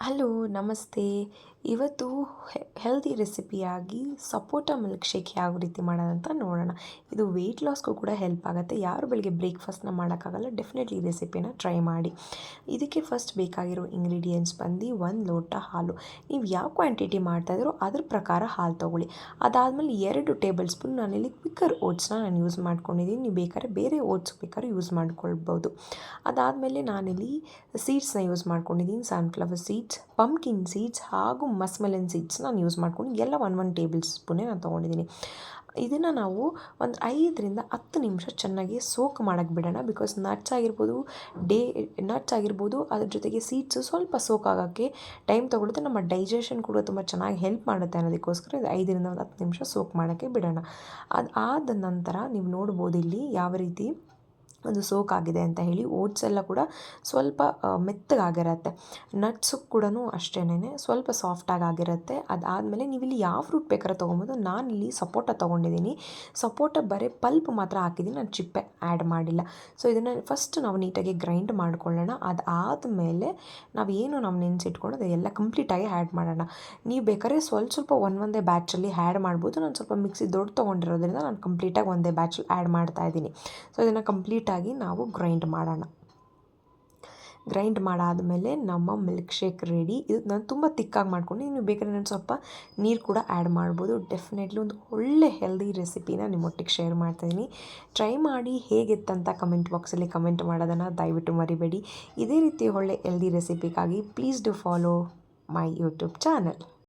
Hello ನಮಸ್ತೆ. ಇವತ್ತು healthy ರೆಸಿಪಿಯಾಗಿ ಸಪೋಟ milk shake ಯಾವ ರೀತಿ ಮಾಡೋದಂತ ನೋಡೋಣ. ಇದು ವೆಯ್ಟ್ ಲಾಸ್ಗೂ ಕೂಡ ಹೆಲ್ಪ್ ಆಗುತ್ತೆ. ಯಾರು ಬೆಳಗ್ಗೆ ಬ್ರೇಕ್ಫಾಸ್ಟ್ನ ಮಾಡೋಕ್ಕಾಗಲ್ಲ, ಡೆಫಿನೆಟ್ಲಿ ಈ ರೆಸಿಪಿನ ಟ್ರೈ ಮಾಡಿ. ಇದಕ್ಕೆ ಫಸ್ಟ್ ಬೇಕಾಗಿರೋ ಇಂಗ್ರೀಡಿಯೆಂಟ್ಸ್ ಬಂದು 1 ಲೋಟ ಹಾಲು. ನೀವು ಯಾವ ಕ್ವಾಂಟಿಟಿ ಮಾಡ್ತಾಯಿದ್ರೋ ಅದ್ರ ಪ್ರಕಾರ ಹಾಲು ತೊಗೊಳ್ಳಿ. ಅದಾದಮೇಲೆ 2 ಟೇಬಲ್ ಸ್ಪೂನ್ ನಾನಿಲ್ಲಿ ಕ್ವಿಕ್ಕರ್ ಓಟ್ಸ್ನ ನಾನು ಯೂಸ್ ಮಾಡ್ಕೊಂಡಿದ್ದೀನಿ. ನೀವು ಬೇಕಾದ್ರೆ ಬೇರೆ ಓಟ್ಸ್ ಬೇಕಾದ್ರೆ ಯೂಸ್ ಮಾಡ್ಕೊಳ್ಬೋದು. ಅದಾದಮೇಲೆ ನಾನಿಲ್ಲಿ ಸೀಡ್ಸ್ನ ಯೂಸ್ ಮಾಡ್ಕೊಂಡಿದ್ದೀನಿ. ಸನ್ಫ್ಲವರ್ ಸೀಡ್ಸ್, ಪಂಪ್ಕಿನ್ ಸೀಡ್ಸ್ ಹಾಗೂ ಮಸ್ಮೆಲನ್ ಸೀಡ್ಸ್ ನಾನು ಯೂಸ್ ಮಾಡ್ಕೊಂಡು ಎಲ್ಲ 1 ಟೇಬಲ್ ಸ್ಪೂನೇ ನಾನು ತೊಗೊಂಡಿದ್ದೀನಿ. ಇದನ್ನು ನಾವು ಒಂದು 5ರಿಂದ 10 ನಿಮಿಷ ಚೆನ್ನಾಗಿ ಸೋಕ್ ಮಾಡೋಕ್ಕೆ ಬಿಡೋಣ. ಬಿಕಾಸ್ ನಟ್ಸ್ ಆಗಿರ್ಬೋದು ಅದ್ರ ಜೊತೆಗೆ ಸೀಡ್ಸು ಸ್ವಲ್ಪ ಸೋಕ್ ಆಗೋಕ್ಕೆ ಟೈಮ್ ತೊಗೊಳುತ್ತೆ. ನಮ್ಮ ಡೈಜೆಷನ್ ಕೂಡ ತುಂಬ ಚೆನ್ನಾಗಿ ಹೆಲ್ಪ್ ಮಾಡುತ್ತೆ ಅನ್ನೋದಕ್ಕೋಸ್ಕರ ಇದು 5ರಿಂದ 10 ನಿಮಿಷ ಸೋಕ್ ಮಾಡೋಕ್ಕೆ ಬಿಡೋಣ. ಅದಾದ ನಂತರ ನೀವು ನೋಡ್ಬೋದು ಇಲ್ಲಿ ಯಾವ ರೀತಿ ಅದು ಸೋಕ್ ಆಗಿದೆ ಅಂತ ಹೇಳಿ. ಓಟ್ಸ್ ಎಲ್ಲ ಕೂಡ ಸ್ವಲ್ಪ ಮೆತ್ತಗಾಗಿರುತ್ತೆ. ನಟ್ಸು ಕೂಡ ಅಷ್ಟೇನೆ ಸ್ವಲ್ಪ ಸಾಫ್ಟಾಗಿ ಆಗಿರುತ್ತೆ. ಅದಾದಮೇಲೆ ನೀವಿಲ್ಲಿ ಯಾವ ಫ್ರೂಟ್ ಬೇಕಾದ್ರೆ ತೊಗೊಬೋದು. ನಾನಿಲ್ಲಿ ಸಪೋಟ ತೊಗೊಂಡಿದ್ದೀನಿ. ಸಪೋಟ ಬರೀ ಪಲ್ಪ್ ಮಾತ್ರ ಹಾಕಿದ್ದೀನಿ, ನಾನು ಚಿಪ್ಪೆ ಆ್ಯಡ್ ಮಾಡಿಲ್ಲ. ಸೊ ಇದನ್ನು ಫಸ್ಟ್ ನಾವು ನೀಟಾಗಿ ಗ್ರೈಂಡ್ ಮಾಡ್ಕೊಳ್ಳೋಣ. ಅದಾದಮೇಲೆ ನಾವು ನೆನೆಸಿಟ್ಕೊಂಡು ಎಲ್ಲ ಕಂಪ್ಲೀಟಾಗಿ ಆ್ಯಡ್ ಮಾಡೋಣ. ನೀವು ಬೇಕಾದ್ರೆ ಸ್ವಲ್ಪ ಒಂದೇ ಬ್ಯಾಚಲ್ಲಿ ಆ್ಯಡ್ ಮಾಡ್ಬೋದು. ನಾನು ಸ್ವಲ್ಪ ಮಿಕ್ಸಿ ದೊಡ್ಡ ತೊಗೊಂಡಿರೋದ್ರಿಂದ ನಾನು ಕಂಪ್ಲೀಟಾಗಿ ಒಂದೇ ಬ್ಯಾಚಲ್ಲಿ ಆ್ಯಡ್ ಮಾಡ್ತಾಯಿದ್ದೀನಿ. ಸೊ ಇದನ್ನು ಕಂಪ್ಲೀಟಾಗಿ ನಾವು ಗ್ರೈಂಡ್ ಮಾಡೋಣ. ಗ್ರೈಂಡ್ ಮಾಡಾದಮೇಲೆ ನಮ್ಮ ಮಿಲ್ಕ್ ಶೇಕ್ ರೆಡಿ. ಇದು ನಾನು ತುಂಬ ತಿಕ್ಕಾಗಿ ಮಾಡ್ಕೊಂಡು, ನೀವು ಬೇಕಾದ್ರೆ ನಾನು ಸ್ವಲ್ಪ ನೀರು ಕೂಡ ಆ್ಯಡ್ ಮಾಡ್ಬೋದು. ಡೆಫಿನೆಟ್ಲಿ ಒಂದು ಒಳ್ಳೆ ಹೆಲ್ದಿ ರೆಸಿಪಿನ ನಿಮ್ಮೊಟ್ಟಿಗೆ ಶೇರ್ ಮಾಡ್ತಾಯಿದ್ದೀನಿ. ಟ್ರೈ ಮಾಡಿ ಹೇಗಿತ್ತಂತ ಕಮೆಂಟ್ ಬಾಕ್ಸಲ್ಲಿ ಕಮೆಂಟ್ ಮಾಡೋದನ್ನು ದಯವಿಟ್ಟು ಮರಿಬೇಡಿ. ಇದೇ ರೀತಿ ಒಳ್ಳೆ ಹೆಲ್ದಿ ರೆಸಿಪಿಗಾಗಿ please do follow my YouTube channel.